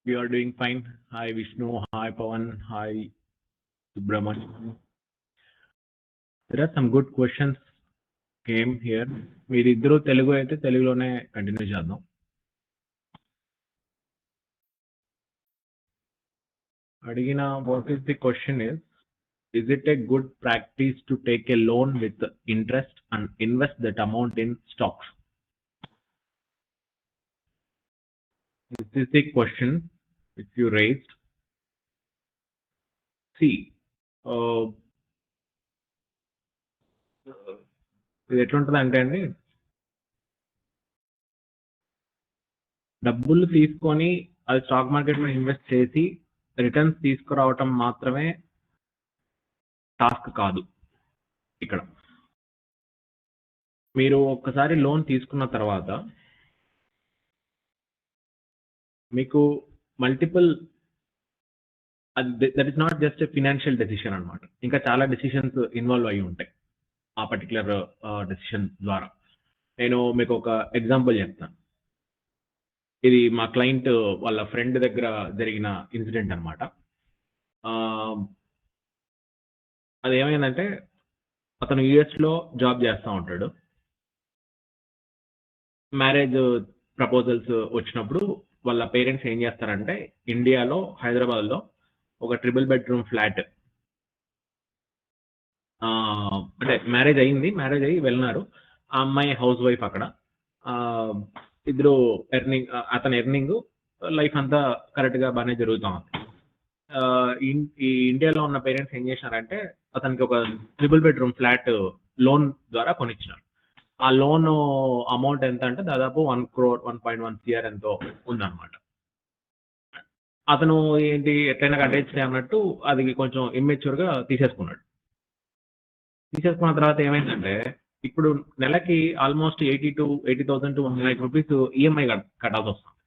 We are doing fine. Hi Vishnu, hi Pawan, hi Subramanian. There are some good questions came here. మీరిద్దరూ తెలుగు అయితే తెలుగులోనే continue చేద్దాం. అడిగిన what is the question is it a good practice to take a loan with interest and invest that amount in stocks? This is the question which you raised. See, ఇది ఎట్లుంటుంది అంటే అండి, డబ్బులు తీసుకొని అది స్టాక్ మార్కెట్లో ఇన్వెస్ట్ చేసి returns తీసుకురావటం మాత్రమే టాస్క్ కాదు. ఇక్కడ మీరు ఒక్కసారి లోన్ తీసుకున్న తర్వాత మీకు multiple, that is not just a financial decision అనమాట. ఇంకా చాలా డెసిషన్స్ ఇన్వాల్వ్ అయి ఉంటాయి ఆ పర్టికులర్ డెసిషన్ ద్వారా. నేను మీకు ఒక ఎగ్జాంపుల్ చెప్తాను. ఇది మా క్లయింట్ వాళ్ళ ఫ్రెండ్ దగ్గర జరిగిన ఇన్సిడెంట్ అనమాట. అది ఏమైందంటే, అతను యుఎస్లో జాబ్ చేస్తూ ఉంటాడు. మ్యారేజ్ ప్రపోజల్స్ వచ్చినప్పుడు వాళ్ళ పేరెంట్స్ ఏం చేస్తారంటే, ఇండియాలో హైదరాబాద్లో ఒక ట్రిపుల్ బెడ్రూమ్ ఫ్లాట్, అంటే మ్యారేజ్ అయ్యి వెళ్ళినారు. ఆ అమ్మాయి హౌస్ వైఫ్ అక్కడ. ఇద్దరు ఎర్నింగ్, అతని ఎర్నింగ్, లైఫ్ అంతా కరెక్ట్గా బాగానే జరుగుతూ ఉంది. ఈ ఇండియాలో ఉన్న పేరెంట్స్ ఏం చేశారంటే, అతనికి ఒక ట్రిపుల్ బెడ్రూమ్ ఫ్లాట్ లోన్ ద్వారా కొనిచ్చినారు. ఆ లోన్ అమౌంట్ ఎంత అంటే దాదాపు 1 crore 1.1 CR ఎంతో ఉందన్నమాట. అతను ఏంటి ఎట్లయినా కట్టేస్తే అన్నట్టు అది కొంచెం ఇమ్మెచ్యూర్గా తీసేసుకున్నాడు. తీసేసుకున్న తర్వాత ఏమైందంటే, ఇప్పుడు నెలకి ఆల్మోస్ట్ 80,000 to 100,000 రూపీస్ ఈఎంఐ కట్టాల్సి వస్తుంది.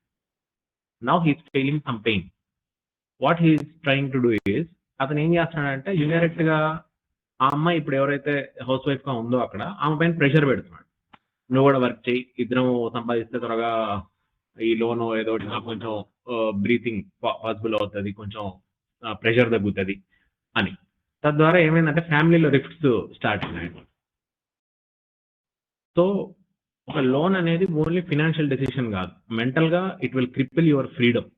Now he's feeling some pain. What he's trying to do is, అతను ఏం చేస్తున్నాడంటే, ఇండైరెక్ట్ గా ఆ అమ్మాయి ఇప్పుడు ఎవరైతే హౌస్ వైఫ్ గా ఉందో అక్కడ ఆమె పైన ప్రెషర్ పెడుతున్నాడు. నువ్వు కూడా వర్క్ చేయి, ఇద్దరం సంపాదిస్తే త్వరగా ఈ లోన్ ఏదో కొంచెం బ్రీతింగ్ పాసిబుల్ అవుతుంది, కొంచెం ప్రెషర్ తగ్గుతుంది అని. తద్వారా ఏమైందంటే ఫ్యామిలీలో రిఫ్ట్స్ స్టార్ట్ అయినాయి. సో ఒక లోన్ అనేది ఓన్లీ ఫినాన్షియల్ డెసిషన్ కాదు, మెంటల్ గా it will cripple your freedom.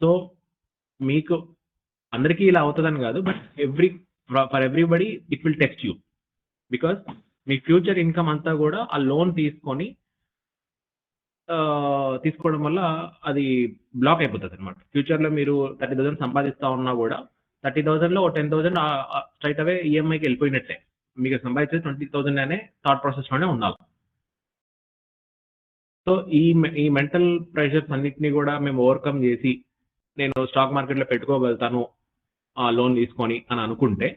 So మీకు అందరికీ ఇలా అవుతుందని కాదు, but for everybody it will test you. Because మీ ఫ్యూచర్ ఇన్కమ్ అంతా కూడా ఆ లోన్ తీసుకోవడం వల్ల అది బ్లాక్ అయిపోతుంది అనమాట. ఫ్యూచర్లో మీరు 30,000 సంపాదిస్తా ఉన్నా కూడా 30,000లో 10,000 స్ట్రైట్ అవే ఈఎంఐకి వెళ్ళిపోయినట్టే. మీకు సంపాదించేది 20,000 అనే థాట్ ప్రాసెస్లోనే ఉండాలి. సో ఈ మెంటల్ ప్రెషర్స్ అన్నిటినీ కూడా మేము ఓవర్కమ్ చేసి నేను స్టాక్ మార్కెట్లో పెట్టుకోగలుగుతాను ఆ లోన్ తీసుకొని అని అనుకుంటే,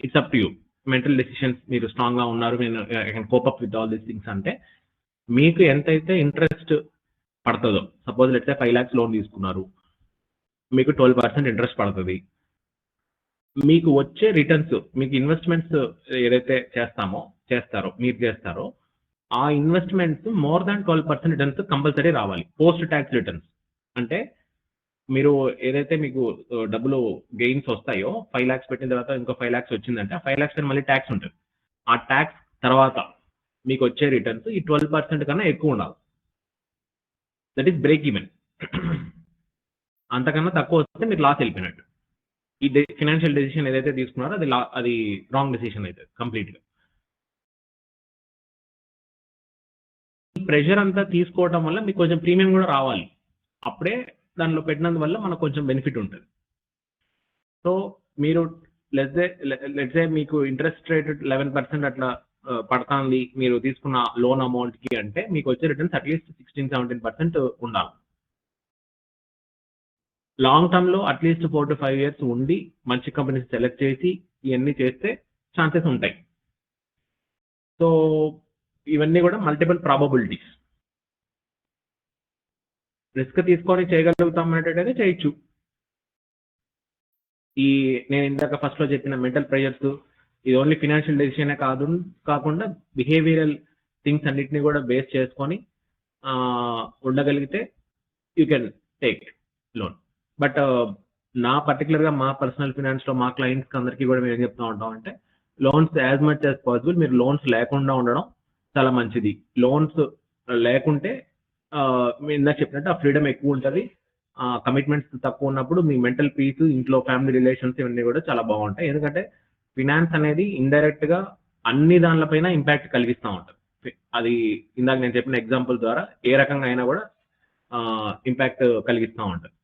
it's up to you. Mental decisions మీరు స్ట్రాంగ్గా ఉన్నారు, నేను I can cope up with all these things అంటే మీకు ఎంతైతే ఇంట్రెస్ట్ పడుతుందో, suppose let's say 5 lakhs loan తీసుకున్నారు, మీకు 12% ఇంట్రెస్ట్ పడుతుంది. మీకు వచ్చే రిటర్న్స్, మీకు ఇన్వెస్ట్మెంట్స్ ఏదైతే మీరు చేస్తారో ఆ investments more than 12% returns compulsory రావాలి. పోస్ట్ ట్యాక్స్ రిటర్న్స్ అంటే మీరు ఏదైతే మీకు డబ్బులు గెయిన్స్ వస్తాయో, 5 lakhs పెట్టిన తర్వాత ఇంకో 5 lakhs వచ్చిందంటే ఆ 5 lakhs మళ్ళీ ట్యాక్స్ ఉంటుంది. ఆ ట్యాక్స్ తర్వాత మీకు వచ్చే రిటర్న్స్ ఈ 12% కన్నా ఎక్కువ ఉండాలి. That is break even. అంతకన్నా తక్కువ వస్తే మీరు లాస్ వెళ్ళిపోయినట్టు. ఈ ఫినాన్షియల్ డెసిషన్ ఏదైతే తీసుకున్నారో అది రాంగ్ డెసిషన్ అయితే కంప్లీట్గా. ప్రెషర్ అంతా తీసుకోవడం వల్ల మీకు కొంచెం ప్రీమియం కూడా రావాలి. అప్పుడే దానిలో పెట్టినందువల్ల మనకు కొంచెం బెనిఫిట్ ఉంటుంది. సో మీరు లెట్స్ సే మీకు ఇంట్రెస్ట్ రేట్ 11% అట్లా పడుతుంది మీరు తీసుకున్న లోన్ అమౌంట్ కి అంటే, మీకు వచ్చే రిటర్న్స్ అట్లీస్ట్ 16-17% ఉండాలి. లాంగ్ టర్మ్ లో అట్లీస్ట్ 4 to 5 years ఉండి మంచి కంపెనీస్ సెలెక్ట్ చేసి ఇవన్నీ చేస్తే ఛాన్సెస్ ఉంటాయి. సో ఇవన్నీ కూడా మల్టిపుల్ ప్రాబబిలిటీస్. రిస్క్ తీసుకొని చేయగలుగుతాం అనేటైతే చేయొచ్చు. నేను ఇందాక ఫస్ట్ లో చెప్పిన మెంటల్ ప్రెషర్స్, ఇది ఓన్లీ ఫినాన్షియల్ డెసిషనే కాకుండా బిహేవియరల్ థింగ్స్ అన్నిటిని కూడా బేస్ చేసుకొని ఉండగలిగితే you can take loan. But నా పర్టికులర్గా మా పర్సనల్ ఫినాన్స్లో మా క్లయింట్స్కి అందరికీ కూడా మేము ఏం చెప్తూ ఉంటాం అంటే loans as much as possible మీరు లోన్స్ లేకుండా ఉండడం చాలా మంచిది. లోన్స్ లేకుంటే మీరు ఇందాక చెప్పినట్టు ఆ ఫ్రీడమ్ ఎక్కువ ఉంటుంది, కమిట్మెంట్స్ తక్కువ ఉన్నప్పుడు మీ మెంటల్ పీస్, ఇంట్లో ఫ్యామిలీ రిలేషన్స్ ఇవన్నీ కూడా చాలా బాగుంటాయి. ఎందుకంటే ఫినాన్స్ అనేది ఇండైరెక్ట్ గా అన్ని దానిపైన ఇంపాక్ట్ కలిగిస్తూ ఉంటుంది. అది ఇందాక నేను చెప్పిన ఎగ్జాంపుల్ ద్వారా ఏ రకంగా అయినా కూడా ఇంపాక్ట్ కలిగిస్తూ ఉంటుంది.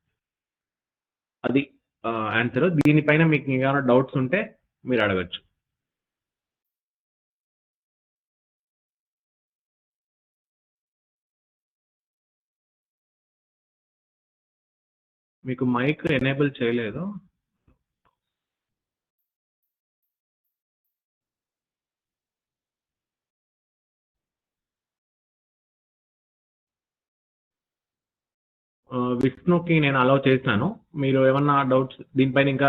అది ఆన్సర్. దీనిపైన మీకు ఏమైనా డౌట్స్ ఉంటే మీరు అడగచ్చు. మీకు మైక్ ఎనేబుల్ చేయలేదు. విష్ణుకి నేను అలౌ చేశాను. మీరు ఏమన్నా డౌట్స్ దీనిపైన ఇంకా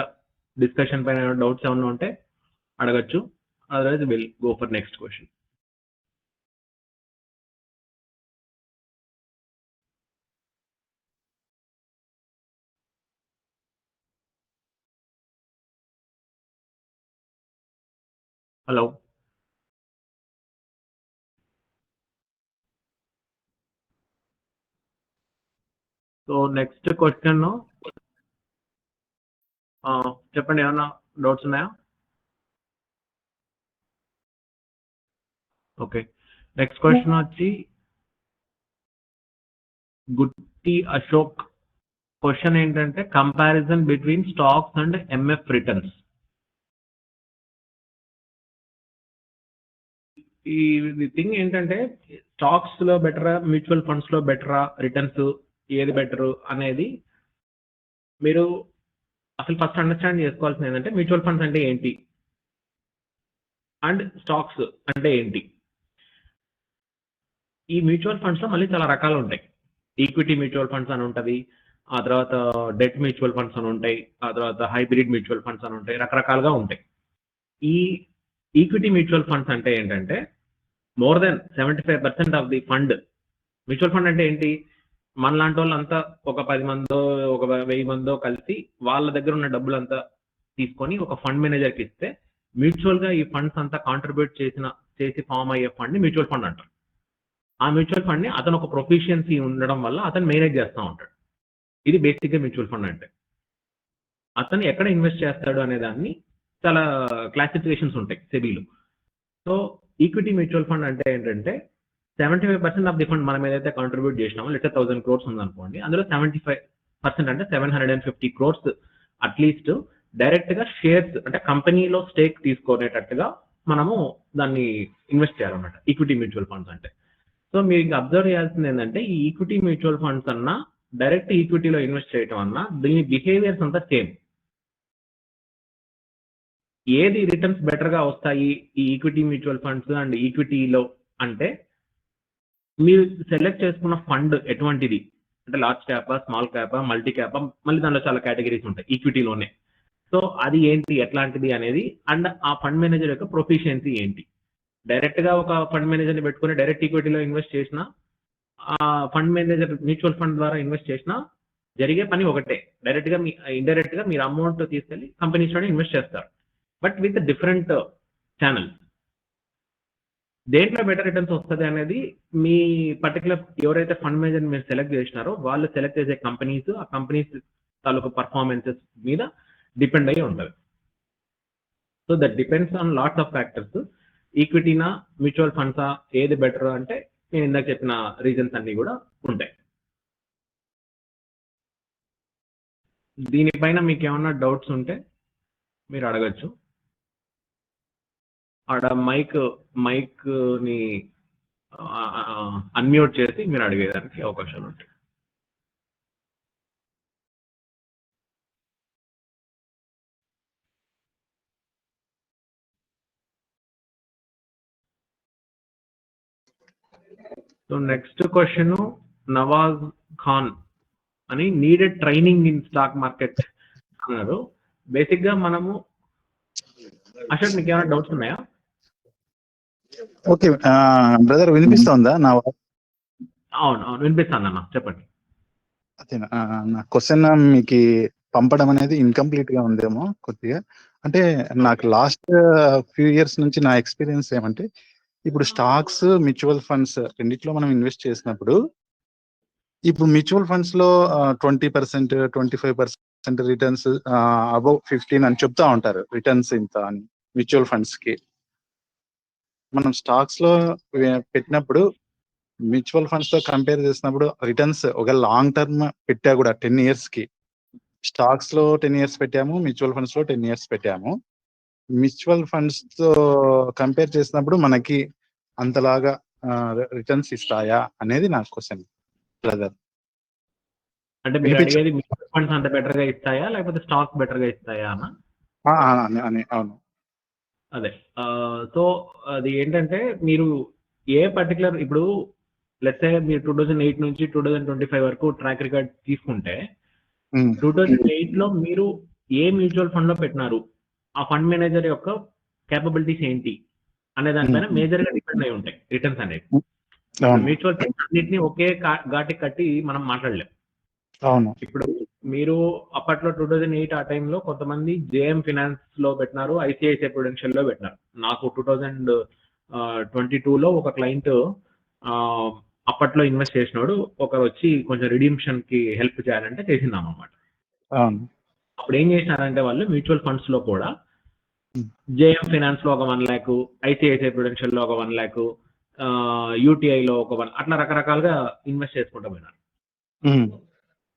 డిస్కషన్ పైన డౌట్స్ ఏమన్నా ఉంటే అడగచ్చు. Otherwise will go for next question. Hello. So next question చెప్పండి, ఏమన్నా డౌట్స్ ఉన్నాయా? ఓకే, నెక్స్ట్ క్వశ్చన్ వచ్చి గుట్టి అశోక్. క్వశ్చన్ ఏంటంటే comparison between stocks and MF returns. ఈ థింగ్ ఏంటంటే స్టాక్స్ లో బెటరా, మ్యూచువల్ ఫండ్స్ లో బెటరా, రిటర్న్స్ ఏది బెటర్ అనేది మీరు అసలు ఫస్ట్ అండర్స్టాండ్ చేసుకోవాల్సింది ఏంటంటే మ్యూచువల్ ఫండ్స్ అంటే ఏంటి అండ్ స్టాక్స్ అంటే ఏంటి. ఈ మ్యూచువల్ ఫండ్స్ లో మళ్ళీ చాలా రకాలు ఉంటాయి. ఈక్విటీ మ్యూచువల్ ఫండ్స్ అని ఉంటుంది, ఆ తర్వాత డెట్ మ్యూచువల్ ఫండ్స్ అని ఉంటాయి, ఆ తర్వాత హైబ్రిడ్ మ్యూచువల్ ఫండ్స్ అని ఉంటాయి, రకరకాలుగా ఉంటాయి. ఈ ఈక్విటీ మ్యూచువల్ ఫండ్స్ అంటే ఏంటంటే more than 75% of the fund. Mutual fund అంటే ఏంటి, మన లాంటి వాళ్ళంతా ఒక 10 మందో ఒక 1000 మందో కలిసి వాళ్ళ దగ్గర ఉన్న డబ్బులంతా తీసుకొని ఒక ఫండ్ మేనేజర్కి ఇస్తే మ్యూచువల్ గా ఈ ఫండ్స్ అంతా కాంట్రిబ్యూట్ చేసి ఫామ్ అయ్యే ఫండ్ ని మ్యూచువల్ ఫండ్ అంటారు. ఆ మ్యూచువల్ ఫండ్ ని అతను ఒక ప్రొఫిషియన్సీ ఉండడం వల్ల అతను మేనేజ్ చేస్తూ ఉంటాడు. ఇది బేసిక్ గా మ్యూచువల్ ఫండ్ అంటే. అతను ఎక్కడ ఇన్వెస్ట్ చేస్తాడు అనే దాన్ని చాలా క్లాసిఫికేషన్స్ ఉంటాయి సెబీలో. సో ఈక్విటీ మ్యూచువల్ ఫండ్ అంటే ఏంటంటే 75% ఆఫ్ ది ఫండ్ మనం ఏదైతే కాంట్రిబ్యూట్ చేసినామో, లెట్స్ 1000 crores ఉందనుకోండి, అందులో 75% అంటే 750 crores అట్లీస్ట్ డైరెక్ట్ గా షేర్స్ అంటే కంపెనీలో స్టేక్ తీసుకునేటట్టుగా మనము దాన్ని ఇన్వెస్ట్ చేయాలన్నమాట ఈక్విటీ మ్యూచువల్ ఫండ్స్ అంటే. సో మీరు ఇంకా అబ్జర్వ్ చేయాల్సింది ఏంటంటే ఈ ఈక్విటీ మ్యూచువల్ ఫండ్స్ అన్నా డైరెక్ట్ ఈక్విటీలో ఇన్వెస్ట్ చేయడం అన్నా దీని బిహేవియర్స్ అంతా సేమ్. ఏది రిటర్న్స్ బెటర్ గా వస్తాయి ఈ ఈక్విటీ మ్యూచువల్ ఫండ్స్ అండ్ ఈక్విటీలో అంటే మీరు సెలెక్ట్ చేసుకున్న ఫండ్ ఎటువంటిది అంటే లార్జ్ క్యాపా, స్మాల్ క్యాపా, మల్టీ క్యాపా, మళ్ళీ దానిలో చాలా కేటగిరీస్ ఉంటాయి ఈక్విటీలోనే. సో అది ఏంటి, ఎట్లాంటిది అనేది, అండ్ ఆ ఫండ్ మేనేజర్ యొక్క ప్రొఫిషియన్సీ ఏంటి. డైరెక్ట్ గా ఒక ఫండ్ మేనేజర్ ని పెట్టుకుని డైరెక్ట్ ఈక్విటీలో ఇన్వెస్ట్ చేసినా, ఆ ఫండ్ మేనేజర్ మ్యూచువల్ ఫండ్ ద్వారా ఇన్వెస్ట్ చేసినా జరిగే పని ఒకటే. డైరెక్ట్ గా ఇండైరెక్ట్ గా మీరు అమౌంట్ తీసుకెళ్లి కంపెనీస్ లోనే ఇన్వెస్ట్ చేస్తారు, బట్ విత్ డిఫరెంట్ ఛానల్. దేంట్లో బెటర్ రిటర్న్స్ వస్తుంది అనేది మీ పర్టికులర్ ఎవరైతే ఫండ్ మేనేజర్ మీరు సెలెక్ట్ చేసినారో వాళ్ళు సెలెక్ట్ చేసే కంపెనీస్, ఆ కంపెనీస్ తాలూకు పర్ఫార్మెన్సెస్ మీద డిపెండ్ అయ్యి ఉంటుంది. So that depends on lots of factors. ఈక్విటీనా మ్యూచువల్ ఫండ్సా ఏది బెటర్ అంటే నేను ఇందాక చెప్పిన రీజన్స్ అన్ని కూడా ఉంటాయి. దీనిపైన మీకు ఏమన్నా డౌట్స్ ఉంటే మీరు అడగచ్చు. ఆడ మైక్ ని అన్మ్యూట్ చేసి మీరు అడిగేదానికి అవకాశాలు ఉంటాయి. So next question Nawaz Khan అని, needed training in stock market అన్నారు. బేసిక్ గా మనము అశోక్ మీకు ఏమైనా డౌట్స్ ఉన్నాయా? ఓకే బ్రదర్, వినిపిస్తోందా నా? అవును వినిపిస్తాను అన్న, చెప్పండి. అదేనా నా క్వశ్చన్ మీకు పంపడం అనేది ఇన్కంప్లీట్ గా ఉందేమో కొద్దిగా. అంటే నాకు ఓకే. లాస్ట్ ఫ్యూ ఇయర్స్ నుంచి నా ఎక్స్పీరియన్స్ ఏమంటే, ఇప్పుడు స్టాక్స్, మ్యూచువల్ ఫండ్స్ రెండిట్లో మనం ఇన్వెస్ట్ చేసినప్పుడు, ఇప్పుడు మ్యూచువల్ ఫండ్స్ లో 20%, 25% రిటర్న్స్, అబౌవ్ 15 అని చెప్తా ఉంటారు రిటర్న్స్ ఇంత అని మ్యూచువల్ ఫండ్స్ కి. మనం స్టాక్స్ లో పెట్టినప్పుడు మ్యూచువల్ ఫండ్స్ తో కంపేర్ చేసినప్పుడు రిటర్న్స్ ఒక లాంగ్ టర్మ్ పెట్టా కూడా 10 years కి, స్టాక్స్ లో 10 years పెట్టాము, మ్యూచువల్ ఫండ్స్ లో 10 years పెట్టాము. మ్యూచువల్ ఫండ్స్ తో కంపేర్ చేసినప్పుడు మనకి అంతలాగా రిటర్న్స్ ఇస్తాయా అనేది నా క్వశ్చన్ బ్రదర్. అంటే మీరు వినిపించ అడిగేది మ్యూచువల్ ఫండ్స్ అంత బెటర్ గా ఇస్తాయా లేకపోతే స్టాక్స్ బెటర్ గా ఇస్తాయా అన్న? అవును. అదే. సో అది ఏంటంటే మీరు ఏ పర్టికులర్ ఇప్పుడు లెట్స్ సే మీరు 2008 నుంచి 2025 వరకు ట్రాక్ రికార్డ్ తీసుకుంటే 2008 లో మీరు ఏ మ్యూచువల్ ఫండ్ లో పెట్టినారు, ఆ ఫండ్ మేనేజర్ యొక్క కేపబిలిటీస్ ఏంటి అనే దానిపైన మేజర్ గా డిపెండ్ అయి ఉంటాయి రిటర్న్స్ అనేవి. ఇప్పుడు మ్యూచువల్ ఫండ్స్ అన్నిటిని ఒకే ఘాటి కట్టి మనం మాట్లాడలేం. అవును. ఇప్పుడు మీరు అప్పట్లో 2008 ఆ టైంలో కొంతమంది జేఎం ఫినాన్స్ లో పెట్టినారు, ఐసిఐసిఐ ప్రొడెన్షియల్ లో పెట్టినారు. నాకు 2022లో ఒక క్లయింట్ అప్పట్లో ఇన్వెస్ట్ చేసినాడు, ఒకరు వచ్చి కొంచెం రిడీమ్షన్ కి హెల్ప్ చేయాలంటే చేసిందాం అన్నమాట. అవును. అప్పుడు ఏం చేసినారంటే వాళ్ళు మ్యూచువల్ ఫండ్స్ లో కూడా జేఎం ఫినాన్స్ లో ఒక 1 lakh, ఐసిఐసిఐ ప్రొడెన్షియల్ లో ఒక 1 lakh, యూటీఐ లో ఒక 1, అట్లా రకరకాలుగా ఇన్వెస్ట్ చేసుకుంటూ పోయినారు.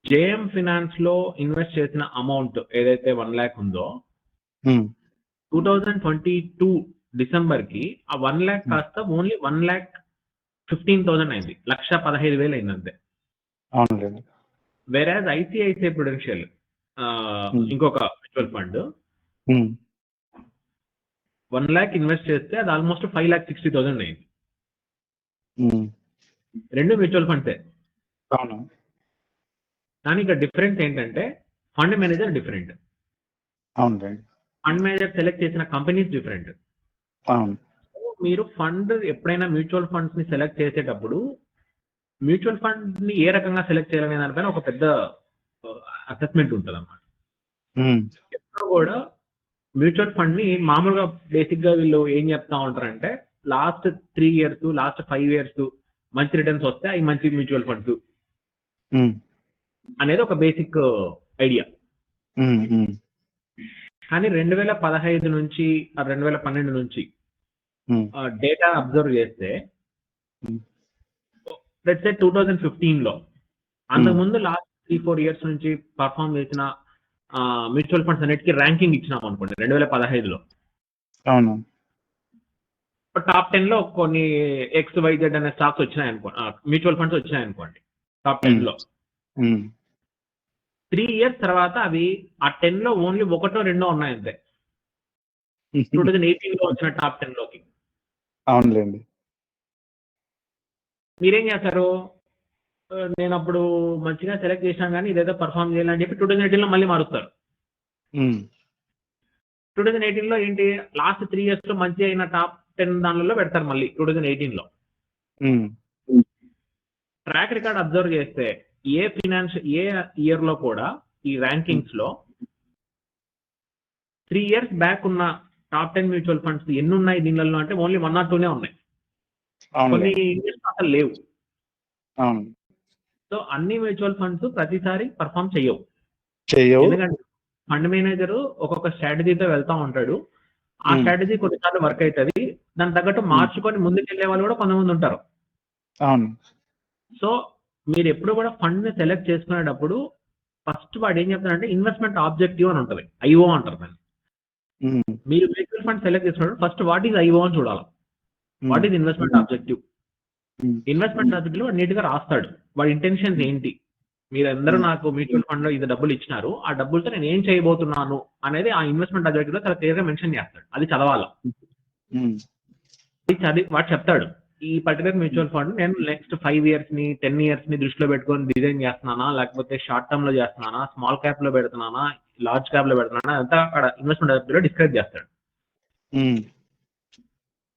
జేఎం ఫినాన్స్ లో ఇన్వెస్ట్ చేసిన అమౌంట్ ఏదైతే 1 lakh ఉందో 2022 డిసెంబర్ కి ఆ 1 lakh కాస్త ఓన్లీ 1,15,000 అయింది, 1,15,000 అయింది అంతే. వేరాజ్ ఐసిఐసిఐ ప్రొడెన్షియల్ ఇంకొక మ్యూచువల్ ఫండ్ 1 lakh ఇన్వెస్ట్ చేస్తే అది ఆల్మోస్ట్ 5,60,000 అయింది. రెండు మ్యూచువల్ ఫండ్సే. కానీ ఇక్కడ డిఫరెన్స్ ఏంటంటే fund manager different, fund manager select చేసిన కంపెనీస్ డిఫరెంట్. మీరు ఫండ్ ఎప్పుడైనా మ్యూచువల్ ఫండ్స్ ని సెలెక్ట్ చేసేటప్పుడు మ్యూచువల్ ఫండ్ ని ఏ రకంగా సెలెక్ట్ చేయాలనే దానిపైన ఒక పెద్ద అసెస్మెంట్ ఉంటుంది అన్నమాట. ఎప్పుడు కూడా మ్యూచువల్ ఫండ్ ని మామూలుగా బేసిక్ గా వీళ్ళు ఏం చెప్తా ఉంటారంటే లాస్ట్ 3 years, లాస్ట్ 5 years మంచి రిటర్న్స్ వస్తే అవి మంచి మ్యూచువల్ ఫండ్స్ అనేది ఒక బేసిక్ ఐడియా. కానీ 2015 నుంచి 2012 నుంచి డేటా అబ్జర్వ్ చేస్తే లెట్స్ సే 2015 లో అంతకుముందు లాస్ట్ 3-4 years నుంచి పర్ఫామ్ చేసిన మ్యూచువల్ ఫండ్స్ అన్నిటికీ ర్యాంకింగ్ ఇచ్చినాం అనుకోండి 2015లో. అవును. టాప్ 10 లో కొన్ని XYZ అనే స్టాక్స్ వచ్చినాయి అనుకోండి, మ్యూచువల్ ఫండ్స్ వచ్చినాయి అనుకోండి టాప్ 10 లో. 3 years తర్వాత అవి ఆ 10 లో ఓన్లీ 1-2 ఉన్నాయి అంతే 2018 లో వచ్చిన టాప్ 10 లోకి. అవునులేండి. మీరేం చేస్తారు, నేను అప్పుడు మంచిగా సెలెక్ట్ చేశాను కానీ ఇదేదో పర్ఫామ్ చేయాలని చెప్పి 2018 లో మళ్ళీ మారుస్తారు. 2018 లో ఏంటి, లాస్ట్ 3 years లో మంచి అయిన టాప్ 10 దానిలో పెడతారు మళ్ళీ 2018 లో. ట్రాక్ రికార్డ్ అబ్జర్వ్ చేస్తే ఏ ఇయర్ లో కూడా ఈ ర్యాంకింగ్స్ లో 3 years బ్యాక్ ఉన్న టాప్ 10 మ్యూచువల్ ఫండ్స్ ఎన్ని ఉన్నాయి దీనిలో అంటే ఓన్లీ 1 or 2 ఉన్నాయి, కొన్ని అసలు లేవు. సో అన్ని మ్యూచువల్ ఫండ్స్ ప్రతిసారి పర్ఫామ్ చేయవు. ఎందుకంటే ఫండ్ మేనేజర్ ఒక్కొక్క స్ట్రాటజీతో వెళ్తా ఉంటాడు, ఆ స్ట్రాటజీ కొన్నిసార్లు వర్క్ అవుతుంది, దాని తగ్గట్టు మార్చుకొని ముందుకు వెళ్ళే వాళ్ళు కూడా కొంతమంది ఉంటారు. సో మీరు ఎప్పుడు కూడా ఫండ్ ని సెలెక్ట్ చేసుకునేటప్పుడు ఫస్ట్ వాడు ఏం చెప్తాడంటే ఇన్వెస్ట్మెంట్ ఆబ్జెక్టివ్ అని ఉంటుంది, ఐఓ అంటారు దాన్ని. మీరు మ్యూచువల్ ఫండ్ సెలెక్ట్ చేసుకున్నప్పుడు ఫస్ట్ వాట్ ఈజ్ ఐఓ అని చూడాలి. What is investment objective? Investment objective వాడు నీట్ గా రాస్తాడు, వాడి ఇంటెన్షన్స్ ఏంటి, మీరందరూ నాకు మ్యూచువల్ ఫండ్ లో ఇది డబ్బులు ఇచ్చినారు, ఆ డబ్బులతో నేను ఏం చేయబోతున్నాను అనేది ఆ ఇన్వెస్ట్మెంట్ ఆబ్జెక్టివ్ లో చాలా క్లియర్ గా మెన్షన్ చేస్తాడు. అది చదవాలి. వాడు చెప్తాడు ఈ పర్టికులర్ మ్యూచువల్ ఫండ్ నేను నెక్స్ట్ 5 years ని 10 years ని దృష్టిలో పెట్టుకొని డిజైన్ చేస్తున్నానా, లేకపోతే షార్ట్ టర్మ్ లో చేస్తున్నానా, స్మాల్ క్యాప్ లో పెడుతున్నానా, లార్జ్ క్యాప్ లో పెడుతున్నానా, అంతా అక్కడ ఇన్వెస్ట్మెంట్ ఆబ్జెక్టివ్ లో డిస్క్రైబ్ చేస్తాడు.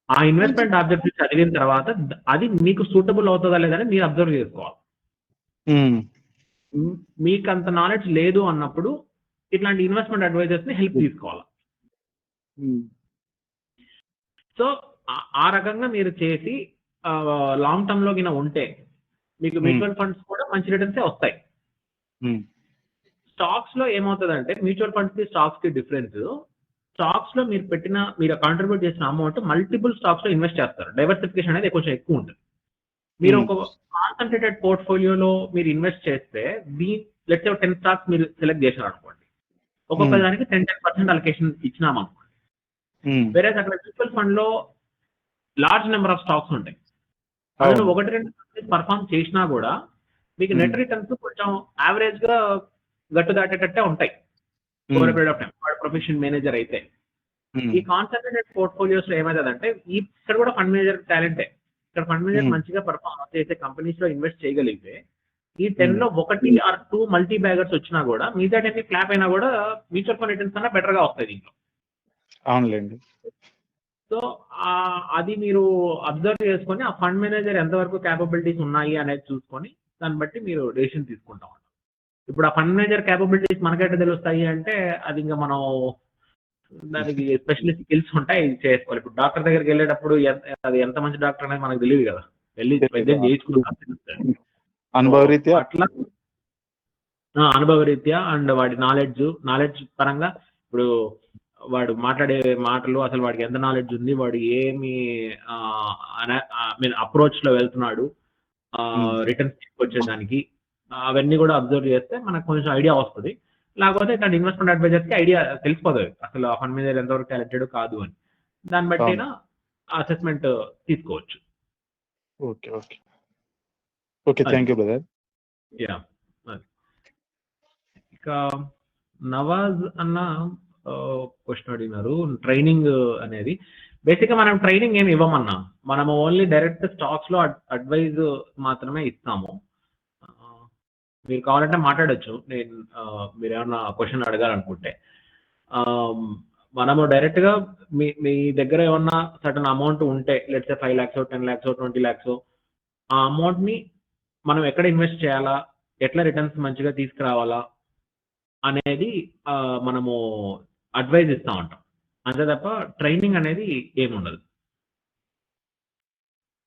ఆ ఇన్వెస్ట్మెంట్ ఆబ్జెక్టివ్ చదివిన తర్వాత అది మీకు సూటబుల్ అవుతుందా లేదని మీరు అబ్జర్వ్ చేసుకోవాలి. మీకు అంత నాలెడ్జ్ లేదు అన్నప్పుడు ఇట్లాంటి ఇన్వెస్ట్మెంట్ అడ్వైజర్స్ ని హెల్ప్ తీసుకోవాలి. సో ఆ రకంగా మీరు చేసి లాంగ్ టర్మ్ లో గిన ఉంటే మీకు మ్యూచువల్ ఫండ్స్ కూడా మంచి రిటర్న్స్ వస్తాయి. స్టాక్స్ లో ఏమవుతుందంటే మ్యూచువల్ ఫండ్స్ కి స్టాక్స్ కి డిఫరెన్స్, స్టాక్స్ లో మీరు కాంట్రిబ్యూట్ చేసిన అమౌంట్ మల్టిపుల్ స్టాక్స్ లో ఇన్వెస్ట్ చేస్తారు. డైవర్సిఫికేషన్ అనేది కొంచెం ఎక్కువ ఉంటుంది. మీరు ఒక కాన్సన్ట్రేటెడ్ పోర్ట్ఫోలియోలో మీరు ఇన్వెస్ట్ చేస్తే లెట్స్ 10 స్టాక్స్ మీరు సెలెక్ట్ చేశారు అనుకోండి, ఒక్కొక్క దానికి 10% అలొకేషన్ ఇచ్చినాం అనుకోండి. వేరే అక్కడ మ్యూచువల్ ఫండ్ లో లార్జ్ నెంబర్ ఆఫ్ స్టాక్స్ ఉంటాయి. అందులో 1-2 పర్ఫార్మ్ చేసినా కూడా మీకు నెట్ రిటర్న్స్ కొంచెం యావరేజ్ గా గట్టు దాటేటట్టే ఉంటాయి ఓవర్ పీరియడ్ ఆఫ్ టైం. వాడు ప్రొఫెషన్ మేనేజర్ అయితే. ఈ కాన్సన్ట్రేటెడ్ పోర్ట్ఫోలియోస్ లో ఏమైతుందంటే ఇక్కడ కూడా ఫండ్ మేనేజర్ టాలెంటే. ఇక్కడ ఫండ్ మేనేజర్ మంచిగా పర్ఫార్మ్ చేసే కంపెనీస్ లో ఇన్వెస్ట్ చేయగలిగితే ఈ 10 లో 1 or 2 మల్టీ బ్యాగర్స్ వచ్చినా కూడా మిగతా 10 ఫ్లాప్ అయినా కూడా మ్యూచువల్ ఫండ్ రిటర్న్స్ అన్నా బెటర్ గా వస్తాయి దీంట్లో. అవునులేండి. సో అది మీరు అబ్జర్వ్ చేసుకొని ఆ ఫండ్ మేనేజర్ ఎంతవరకు క్యాపబిలిటీస్ ఉన్నాయి అనేది చూసుకొని దాన్ని బట్టి మీరు డెసిషన్ తీసుకుంటాం. ఇప్పుడు ఆ ఫండ్ మేనేజర్ క్యాపబిలిటీస్ మనకైతే తెలుస్తాయి అంటే అది ఇంకా మనం దానికి స్పెషలిస్ట్ స్కిల్స్ ఉంటాయి, చేసుకోవాలి. ఇప్పుడు డాక్టర్ దగ్గరికి వెళ్ళేటప్పుడు అది ఎంత మంచి డాక్టర్ అనేది మనకు తెలియదు కదా, వెళ్ళి వైద్యం చేయించుకుంటాం. అట్లా అనుభవ రీత్యా అండ్ వాడి నాలెడ్జ్ పరంగా ఇప్పుడు వాడు మాట్లాడే మాటలు, అసలు వాడికి ఎంత నాలెడ్జ్ ఉంది, వాడు ఏమి అప్రోచ్ లో వెళ్తున్నాడు రిటర్న్స్ తీసుకొచ్చేదానికి, అవన్నీ కూడా అబ్జర్వ్ చేస్తే మనకు కొంచెం ఐడియా వస్తుంది. లేకపోతే ఇట్లాంటి ఇన్వెస్ట్మెంట్ అడ్వైజర్స్ కి ఐడియా తెలిసిపోతుంది అసలు ఆ ఫండ్ మీద ఎంతవరకు టాలెంటెడ్ కాదు అని. దాన్ని బట్టి అసెస్మెంట్ తీసుకోవచ్చు. Okay okay okay, thank you brother. Yeah, ఇక నవాజ్ అన్న క్వశ్చన్ అడిగినారు ట్రైనింగ్ అనేది. బేసిక్ గా మనం ట్రైనింగ్ ఏమి ఇవ్వమన్నా, మనము ఓన్లీ డైరెక్ట్ స్టాక్స్ లో అడ్వైజ్ మాత్రమే ఇస్తాము. మీరు కావాలంటే మాట్లాడచ్చు, మీరు ఏమన్నా క్వశ్చన్ అడగాలనుకుంటే. మనము డైరెక్ట్ గా మీ దగ్గర ఏమన్నా సర్టన్ అమౌంట్ ఉంటే, లెట్స్ 5 lakhs 10 lakhs 20 lakhs, ఆ అమౌంట్ ని మనం ఎక్కడ ఇన్వెస్ట్ చేయాలా, ఎట్లా రిటర్న్స్ మంచిగా తీసుకురావాలా అనేది మనము అడ్వైజ్ ఇస్తా ఉంటాం. అంతే తప్ప ట్రైనింగ్ అనేది ఏముండదు.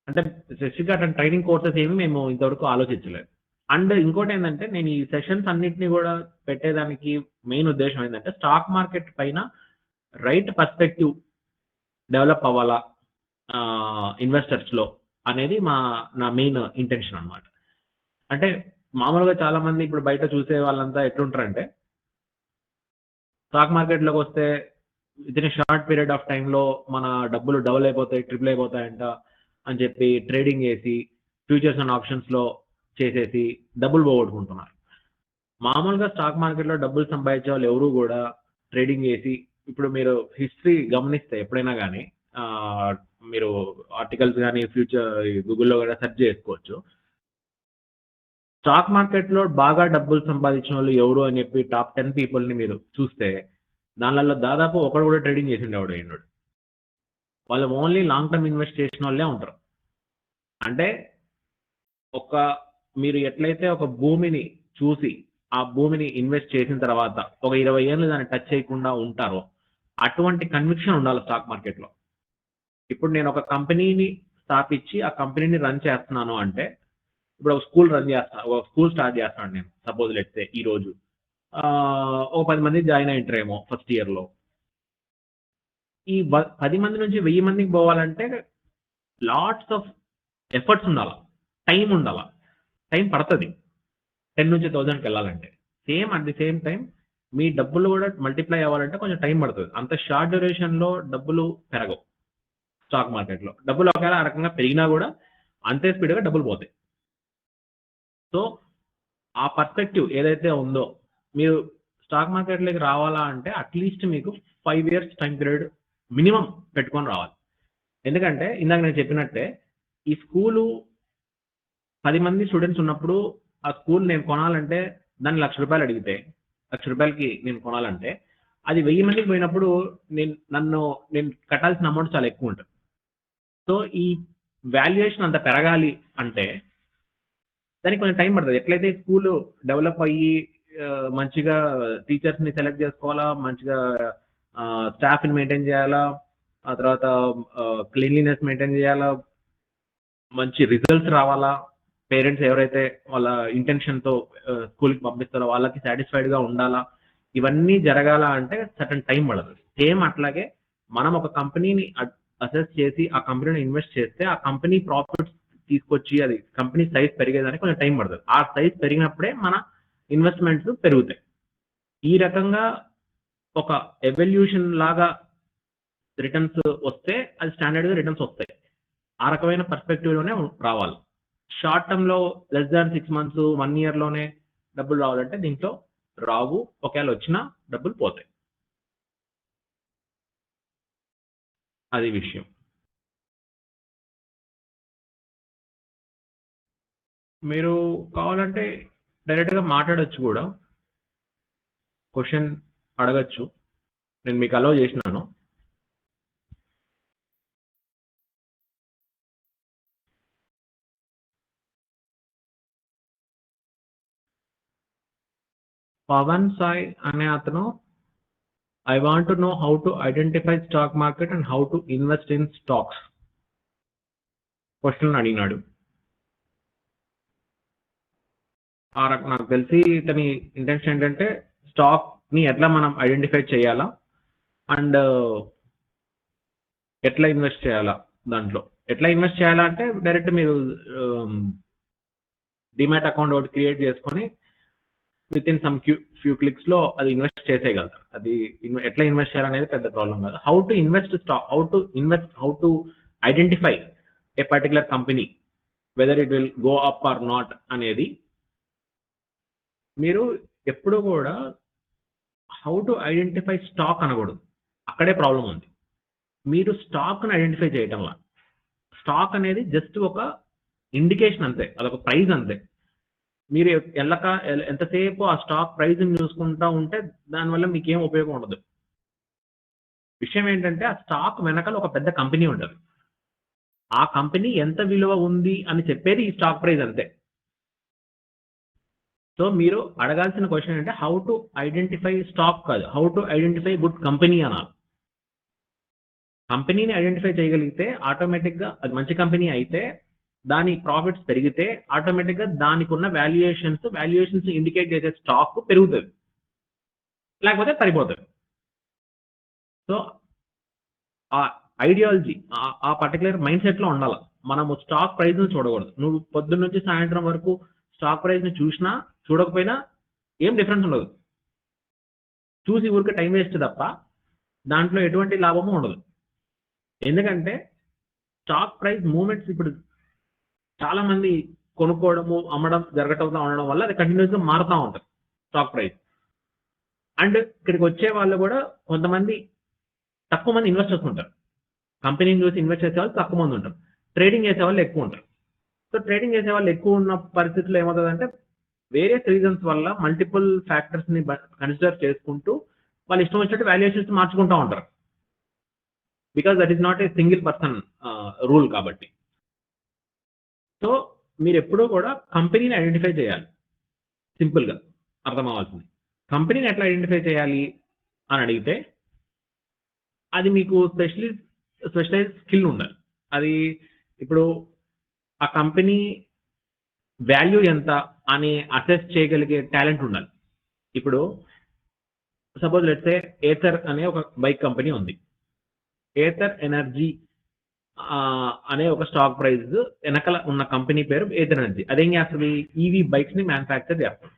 అంటే స్పెసిఫిక్గా అట్లా ట్రైనింగ్ కోర్సెస్ ఏమి మేము ఇంతవరకు ఆలోచించలేదు. అండ్ ఇంకోటి ఏంటంటే, నేను ఈ సెషన్స్ అన్నిటిని కూడా పెట్టేదానికి మెయిన్ ఉద్దేశం ఏంటంటే, స్టాక్ మార్కెట్ పైన రైట్ పర్స్పెక్టివ్ డెవలప్ అవ్వాలా ఇన్వెస్టర్స్ లో అనేది నా మెయిన్ ఇంటెన్షన్ అనమాట. అంటే మామూలుగా చాలా మంది ఇప్పుడు బయట చూసే వాళ్ళంతా ఎట్లుంటారంటే, స్టాక్ మార్కెట్ లోకి వస్తే with in short period of టైంలో మన డబ్బులు డబుల్ అయిపోతాయి, ట్రిపుల్ అయిపోతాయంట అని చెప్పి ట్రేడింగ్ చేసి ఫ్యూచర్స్ అండ్ ఆప్షన్స్ లో చేసేసి డబ్బులు పోగొట్టుకుంటున్నారు. మామూలుగా స్టాక్ మార్కెట్ లో డబ్బులు సంపాదించే వాళ్ళు ఎవరు కూడా ట్రేడింగ్ చేసి, ఇప్పుడు మీరు హిస్టరీ గమనిస్తే ఎప్పుడైనా కానీ మీరు ఆర్టికల్స్ కానీ ఫ్యూచర్ గూగుల్లో కూడా సెర్చ్ చేసుకోవచ్చు. స్టాక్ మార్కెట్ లో బాగా డబ్బులు సంపాదించిన వాళ్ళు ఎవరు అని చెప్పి టాప్ 10 people ని మీరు చూస్తే దానిలో దాదాపు ఒకడు కూడా ట్రేడింగ్ చేసిండే అయినాడు. వాళ్ళు ఓన్లీ లాంగ్ టర్మ్ ఇన్వెస్ట్ చేసిన వాళ్ళే ఉంటారు. అంటే మీరు ఎట్లయితే ఒక భూమిని చూసి ఆ భూమిని ఇన్వెస్ట్ చేసిన తర్వాత ఒక 20 ఏళ్ళు దాన్ని టచ్ చేయకుండా ఉంటారో, అటువంటి కన్విక్షన్ ఉండాలి స్టాక్ మార్కెట్ లో. ఇప్పుడు నేను ఒక కంపెనీని స్థాపించి ఆ కంపెనీని రన్ చేస్తున్నాను అంటే, ఇప్పుడు ఒక స్కూల్ స్టార్ట్ చేస్తాను నేను, సపోజ్ లెట్సే ఈ రోజు ఒక 10 మంది జాయిన్ అయింటారేమో ఫస్ట్ ఇయర్ లో. ఈ 10 మంది నుంచి 1000 మందికి పోవాలంటే లాట్స్ ఆఫ్ ఎఫర్ట్స్ ఉండాలా, టైం ఉండాలా, టైం పడుతుంది 10 నుంచి 1000కి వెళ్ళాలంటే. అట్ ది సేమ్ టైం మీ డబ్బులు కూడా మల్టిప్లై అవ్వాలంటే కొంచెం టైం పడుతుంది. అంత షార్ట్ డ్యూరేషన్ లో డబ్బులు పెరగవు. స్టాక్ మార్కెట్ లో డబ్బులు ఒకవేళ ఆ రకంగా పెరిగినా కూడా అంతే స్పీడ్గా డబ్బులు పోతాయి. సో ఆ పర్స్పెక్టివ్ ఏదైతే ఉందో, మీరు స్టాక్ మార్కెట్లోకి రావాలా అంటే అట్లీస్ట్ మీకు 5 years టైం పీరియడ్ మినిమం పెట్టుకొని రావాలి. ఎందుకంటే ఇందాక నేను చెప్పినట్టే, ఈ స్కూలు 10 మంది స్టూడెంట్స్ ఉన్నప్పుడు ఆ స్కూల్ నేను కొనాలంటే దాన్ని ₹1,00,000 అడిగితే, ₹1,00,000కి నేను కొనాలంటే అది 1000 మందికి పోయినప్పుడు నేను కట్టాల్సిన అమౌంట్ చాలా ఎక్కువ ఉంటుంది. సో ఈ వాల్యుయేషన్ అంత పెరగాలి అంటే దానికి కొంచెం టైం పడుతుంది. ఎట్లయితే స్కూల్ డెవలప్ అయ్యి మంచిగా టీచర్స్ని సెలెక్ట్ చేసుకోవాలా, మంచిగా స్టాఫ్ని మెయింటైన్ చేయాలా, ఆ తర్వాత క్లీన్లీనెస్ మెయింటైన్ చేయాలా, మంచి రిజల్ట్స్ రావాలా, పేరెంట్స్ ఎవరైతే వాళ్ళ ఇంటెన్షన్తో స్కూల్కి పంపిస్తారో వాళ్ళకి సాటిస్ఫైడ్గా ఉండాలా, ఇవన్నీ జరగాల అంటే సర్టన్ టైం పడదు. సేమ్ అట్లాగే మనం ఒక కంపెనీని అసెస్ చేసి ఆ కంపెనీని ఇన్వెస్ట్ చేస్తే ఆ కంపెనీ ప్రాఫిట్స్ తీసుకొచ్చి అది కంపెనీ సైజ్ పెరిగేదానికి కొంచెం టైం పడుతుంది. ఆ సైజ్ పెరిగినప్పుడే మన ఇన్వెస్ట్మెంట్స్ పెరుగుతాయి. ఈ రకంగా ఒక ఎవల్యూషన్ లాగా రిటర్న్స్ వస్తే అది స్టాండర్డ్గా రిటర్న్స్ వస్తాయి. ఆ రకమైన పర్స్పెక్టివ్లోనే రావాలి. షార్ట్ టర్మ్లో లెస్ దాన్ 6 months 1 yearలోనే డబ్బులు రావాలంటే దీంట్లో రావు. ఒకవేళ వచ్చినా డబ్బులు పోతాయి. అది విషయం. మీరు కావాలంటే డైరెక్ట్గా మాట్లాడొచ్చు కూడా, క్వశ్చన్ అడగచ్చు. నేను మీకు అలౌ చేసినాను. పవన్ సాయి అనే అతను I want to know how to identify stock market and how to invest in stocks question అడిగినాడు. నాకు తెలిసి ఇతని ఇంటెన్షన్ ఏంటంటే స్టాక్ని ఎట్లా మనం ఐడెంటిఫై చేయాలా అండ్ ఎట్లా ఇన్వెస్ట్ చేయాలా, దాంట్లో ఎట్లా ఇన్వెస్ట్ చేయాలా అంటే డైరెక్ట్ మీరు డిమాట్ అకౌంట్ ఒకటి క్రియేట్ చేసుకొని విత్ ఇన్ సమ్ ఫ్యూ క్లిక్స్లో అది ఇన్వెస్ట్ చేసేయగలుగుతారు. అది ఎట్లా ఇన్వెస్ట్ చేయాలనేది పెద్ద ప్రాబ్లం కాదు. How to invest stock, how to identify A particular company whether it will go up or not అనేది మీరు ఎప్పుడు కూడా హౌ టు ఐడెంటిఫై స్టాక్ అనకూడదు. అక్కడే ప్రాబ్లం ఉంది. మీరు స్టాక్ను ఐడెంటిఫై చేయటం వల్ల స్టాక్ అనేది జస్ట్ ఒక ఇండికేషన్ అంతే, అదొక ప్రైజ్ అంతే. మీరు ఎంతసేపు ఆ స్టాక్ ప్రైజ్ని చూసుకుంటూ ఉంటే దానివల్ల మీకు ఏం ఉపయోగం ఉండదు. విషయం ఏంటంటే ఆ స్టాక్ వెనకాల ఒక పెద్ద కంపెనీ ఉంటుంది. ఆ కంపెనీ ఎంత విలువ ఉంది అని చెప్పేది ఈ స్టాక్ ప్రైజ్ అంతే. సో మీరు అడగాల్సిన క్వశ్చన్ అంటే హౌ టు ఐడెంటిఫై స్టాక్ కాదు, how to identify good company అనాలి. కంపెనీని ఐడెంటిఫై చేయగలిగితే ఆటోమేటిక్గా అది మంచి కంపెనీ అయితే దాని ప్రాఫిట్స్ పెరిగితే ఆటోమేటిక్గా దానికి ఉన్న వాల్యుయేషన్స్ ఇండికేట్ చేసే స్టాక్ పెరుగుతుంది, లేకపోతే పడిపోతుంది. సో ఆ ఐడియాలజీ, ఆ పర్టికులర్ మైండ్ సెట్లో ఉండాలి. మనము స్టాక్ ప్రైజ్ను చూడకూడదు. నువ్వు పొద్దున్న నుంచి సాయంత్రం వరకు స్టాక్ ప్రైజ్ని చూసినా చూడకపోయినా ఏం డిఫరెన్స్ ఉండదు. చూసి ఊరికి టైం వేస్ట్ తప్ప దాంట్లో ఎటువంటి లాభము ఉండదు. ఎందుకంటే స్టాక్ ప్రైస్ మూమెంట్స్ ఇప్పుడు చాలా మంది కొనుక్కోవడము అమ్మడం జరగటం ఉండడం వల్ల అది కంటిన్యూస్గా మారుతూ ఉంటుంది స్టాక్ ప్రైస్. అండ్ ఇక్కడికి వచ్చే వాళ్ళు కూడా కొంతమంది తక్కువ మంది ఇన్వెస్టర్స్ ఉంటారు. కంపెనీని చూసి ఇన్వెస్ట్ చేసే వాళ్ళు తక్కువ మంది ఉంటారు. ట్రేడింగ్ చేసే వాళ్ళు ఎక్కువ ఉంటారు. సో ట్రేడింగ్ చేసే వాళ్ళు ఎక్కువ ఉన్న పరిస్థితుల్లో ఏమవుతుందంటే వేరియస్ రీజన్స్ వల్ల మల్టిపుల్ ఫ్యాక్టర్స్ని కన్సిడర్ చేసుకుంటూ వాళ్ళు ఇష్టం వచ్చినట్టు వాల్యుయేషన్స్ మార్చుకుంటూ ఉంటారు. Because that is not a single person rule కాబట్టి. సో మీరు ఎప్పుడూ కూడా కంపెనీని ఐడెంటిఫై చేయాలి. సింపుల్గా అర్థం అవ్వాల్సింది. కంపెనీని ఎట్లా ఐడెంటిఫై చేయాలి అని అడిగితే అది మీకు స్పెషలైజ్ స్కిల్ ఉండాలి. అది ఇప్పుడు ఆ కంపెనీ వాల్యూ ఎంత అని అసెస్ చేయగలిగే టాలెంట్ ఉండాలి. ఇప్పుడు సపోజ్ లెట్స్ సే ఏథర్ అనే ఒక బైక్ కంపెనీ ఉంది. ఏథర్ ఎనర్జీ అనే ఒక స్టాక్ ప్రైజ్ వెనకాల ఉన్న కంపెనీ పేరు ఏథర్ ఎనర్జీ. అదేం చేస్తుంది? ఈవీ బైక్స్ ని మ్యానుఫ్యాక్చర్ చేస్తారు.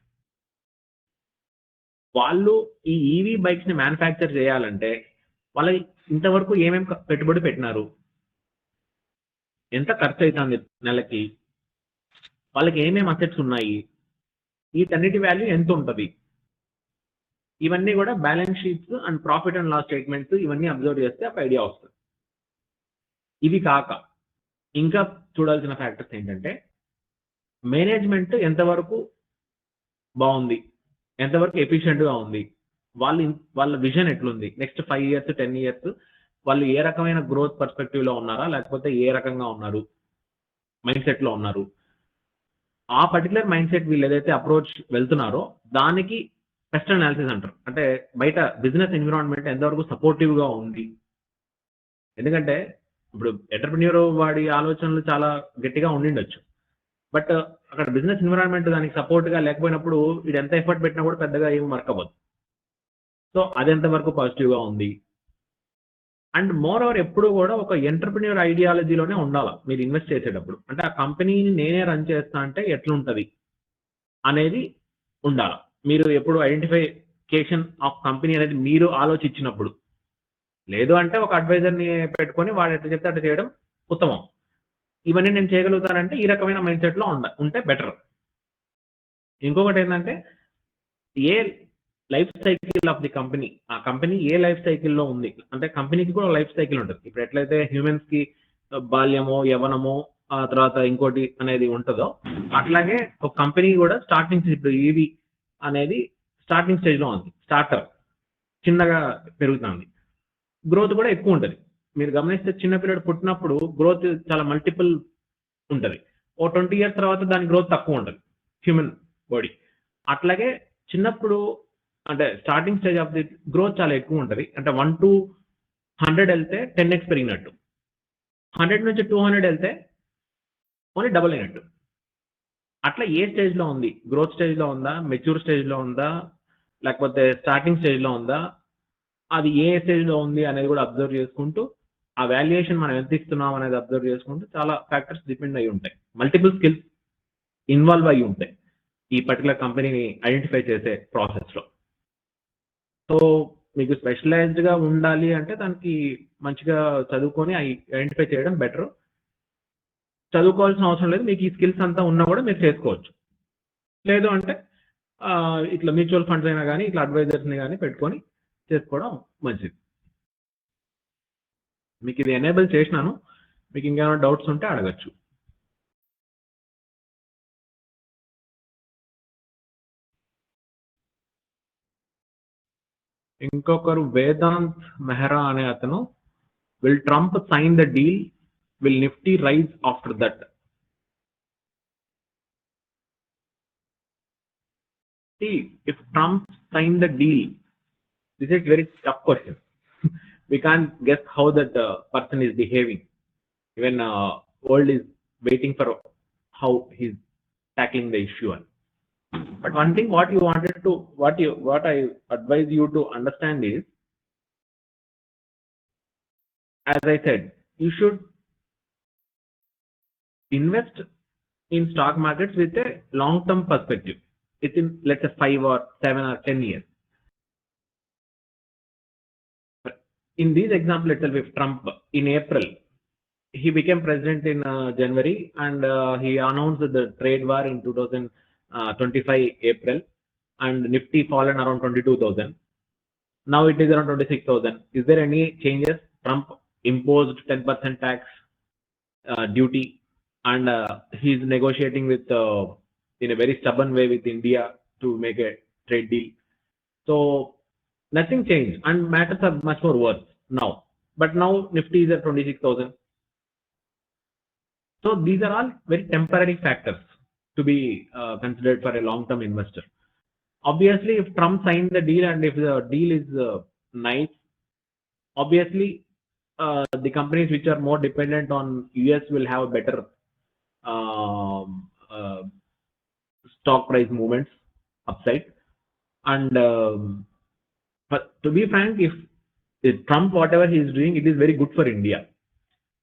వాళ్ళు ఈ ఈవీ బైక్స్ ని మ్యానుఫ్యాక్చర్ చేయాలంటే వాళ్ళకి ఇంతవరకు ఏమేమి పెట్టుబడి పెట్టినారు, ఎంత ఖర్చు అవుతుంది నెలకి, వాళ్ళకి ఏమేమి అసెట్స్ ఉన్నాయి, వీటన్నిటి వాల్యూ ఎంత ఉంటుంది, ఇవన్నీ కూడా balance sheets and profit and loss statements ఇవన్నీ అబ్జర్వ్ చేస్తే ఒక ఐడియా వస్తుంది. ఇవి కాక ఇంకా చూడాల్సిన ఫ్యాక్టర్స్ ఏంటంటే మేనేజ్మెంట్ ఎంతవరకు బాగుంది, ఎంతవరకు ఎఫిషియెంట్గా ఉంది, వాళ్ళ విజన్ ఎట్లుంది, నెక్స్ట్ 5 years 10 years వాళ్ళు ఏ రకమైన గ్రోత్ పర్స్పెక్టివ్లో ఉన్నారా, లేకపోతే ఏ రకంగా ఉన్నారు, మైండ్ సెట్లో ఉన్నారు, ఆ పర్టికులర్ మైండ్ సెట్ వీళ్ళు ఏదైతే అప్రోచ్ వెళ్తున్నారో దానికి బెస్ట్ అనాలిసిస్ అంటారు. అంటే బయట బిజినెస్ ఎన్విరాన్మెంట్ ఎంతవరకు సపోర్టివ్ గా ఉంది. ఎందుకంటే ఇప్పుడు ఎంటర్‌ప్రెన్యూర్ వాడి ఆలోచనలు చాలా గట్టిగా ఉండిండొచ్చు. బట్ అక్కడ బిజినెస్ ఎన్విరాన్మెంట్ దానికి సపోర్ట్ గా లేకపోయినప్పుడు వీడు ఎంత ఎఫర్ట్ పెట్టినా కూడా పెద్దగా ఏం వర్క్ అవ్వదు. సో అది ఎంతవరకు పాజిటివ్ గా ఉంది. అండ్ మోర్ ఓవర్ ఎప్పుడు కూడా ఒక ఎంటర్‌ప్రెన్యూర్ ఐడియాలజీలోనే ఉండాల మీరు ఇన్వెస్ట్ చేసేటప్పుడు. అంటే ఆ కంపెనీని నేనే రన్ చేస్తా అంటే ఎట్లుంటది అనేది ఉండాల. మీరు ఎప్పుడు ఐడెంటిఫికేషన్ ఆఫ్ కంపెనీ అనేది మీరు ఆలోచించినప్పుడు. లేదు అంటే ఒక అడ్వైజర్‌ని పెట్టుకొని వాడు ఎట్లా చెప్తే అట్లా చేయడం ఉత్తమం. ఇవన్నీ నేను చేయగలుగుతానంటే ఈ రకమైన మైండ్ సెట్‌లో ఉంటే బెటర్. ఇంకొకటి ఏంటంటే ఏ life cycle of the company, ఆ కంపెనీ ఏ లైఫ్ సైకిల్‌లో ఉంది. అంటే కంపెనీకి కూడా లైఫ్ సైకిల్ ఉంటది. ఇప్పుడు ఎట్లయితే హ్యూమన్స్‌కి బాల్యమో, యవ్వనమో, ఆ తర్వాత ఇంకోటి అనేది ఉంటదో, అట్లాగే ఒక కంపెనీ కూడా స్టార్టింగ్ ఇప్పుడు ఈవీ అనేది స్టార్టింగ్ స్టేజ్‌లో ఉంది. స్టార్టర్ చిన్నగా పెరుగుతుంది. గ్రోత్ కూడా ఎక్కువ ఉంటది. మీరు గమనిస్తే చిన్న పిల్లడు పుట్టినప్పుడు గ్రోత్ చాలా మల్టిపుల్ ఉంటది. ఓ 20 ఇయర్స్ తర్వాత దాని గ్రోత్ తక్కువ ఉంటది. Human body. అట్లాగే చిన్నప్పుడు అంటే starting stage of the growth చాలా ఎక్కువ ఉంటది. అంటే 1 to 100 వెళ్తే 10x పెరిగినట్టు. 100 నుంచి 200 వెళ్తే ఓన్లీ డబుల్ అయినట్టు. అట్లా ఏ స్టేజ్‌లో ఉంది? గ్రోత్ స్టేజ్‌లో ఉందా? మెచ్యూర్ స్టేజ్‌లో ఉందా? లేకపోతే స్టార్టింగ్ స్టేజ్‌లో ఉందా? అది ఏ స్టేజ్‌లో ఉంది అనేది కూడా అబ్జర్వ్ చేసుకుంటూ, ఆ వాల్యుయేషన్ మనం ఎంత ఇస్తున్నాం అనేది అబ్జర్వ్ చేసుకుంటూ చాలా ఫ్యాక్టర్స్ డిపెండ్ అయ్యి ఉంటాయి. మల్టిపుల్ స్కిల్స్ ఇన్వాల్వ్ అయ్యి ఉంటాయి. ఈ పర్టికులర్ కంపెనీని ఐడెంటిఫై చేసే ప్రాసెస్‌లో. సో మీకు స్పెషలైజ్డ్‌గా ఉండాలి అంటే దానికి మంచిగా చదువుకొని ఐడెంటిఫై చేయడం బెటర్. చదువుకోవాల్సిన అవసరం లేదు. మీకు ఈ స్కిల్స్ అంతా ఉన్నా కూడా మీరు చేసుకోవచ్చు. లేదు అంటే ఇట్లా మ్యూచువల్ ఫండ్స్ అయినా గానీ, ఇట్లా అడ్వైజర్స్‌ని గానీ పెట్టుకొని చేసుకోవడం మంచిది. మీకు ఇది ఎనేబుల్ చేసినాను. మీకు ఇంకేమైనా డౌట్స్ ఉంటే అడగొచ్చు. ఇంకొకరు వేదాంత్ మెహ్రా అనే అతను, will Trump sign the deal, will Nifty rise after that. See, if Trump signed the deal, this is very tough question. We can't guess how that person is behaving. Even world is waiting for how he's tackling the issue. But one thing, what I advise you to understand is, as I said, you should invest in stock markets with a long-term perspective. It's in, let's say, 5 or 7 or 10 years. In this example itself, if Trump in April, he became president in January, and he announced the trade war in 2025 April, and Nifty fallen around 22,000. Now it is around 26,000. Is there any changes? Trump imposed 10% tax duty, and he's negotiating with in a very stubborn way with India to make a trade deal. So nothing changed, and matters are much more worse now. But now Nifty is at 26,000. So these are all very temporary factors to be considered for a long-term investor. Obviously, if Trump signed the deal and if the deal is nice, obviously the companies which are more dependent on US will have better stock price movements upside. And but to be frank, if Trump, whatever he is doing, it is very good for India.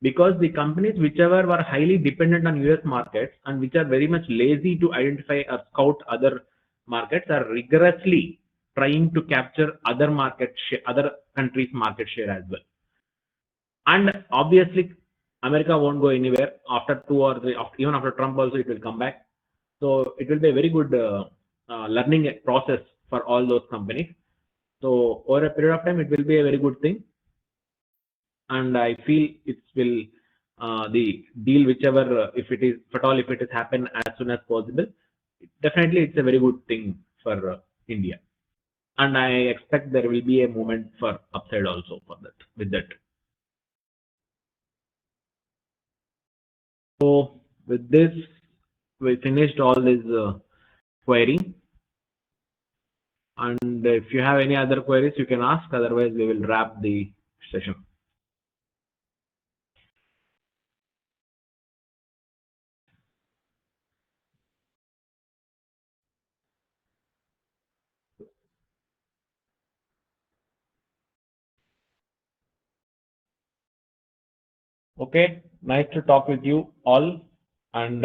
Because the companies whichever were highly dependent on US markets and which are very much lazy to identify or scout other markets are rigorously trying to capture other countries' market share as well. And obviously, America won't go anywhere after 2 or 3, even after Trump also it will come back. So it will be a very good learning process for all those companies. So over a period of time, it will be a very good thing. And I feel it will the deal, whichever if it is happen as soon as possible, definitely it's a very good thing for India, and I expect there will be a movement for upside also for that with that. So with this, we finished all this query. And if you have any other queries, you can ask. Otherwise, we will wrap the session. Okay, nice to talk with you all. And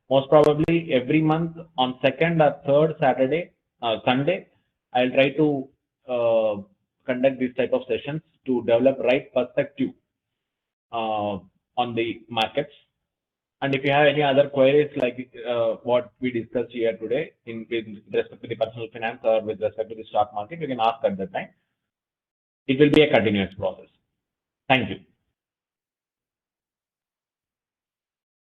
most probably every month on second or third Sunday, I'll try to conduct these type of sessions to develop right perspective on the markets. And if you have any other queries like what we discussed here today with respect to the personal finance or with respect to the stock market, you can ask at that time. It will be a continuous process. Thank you.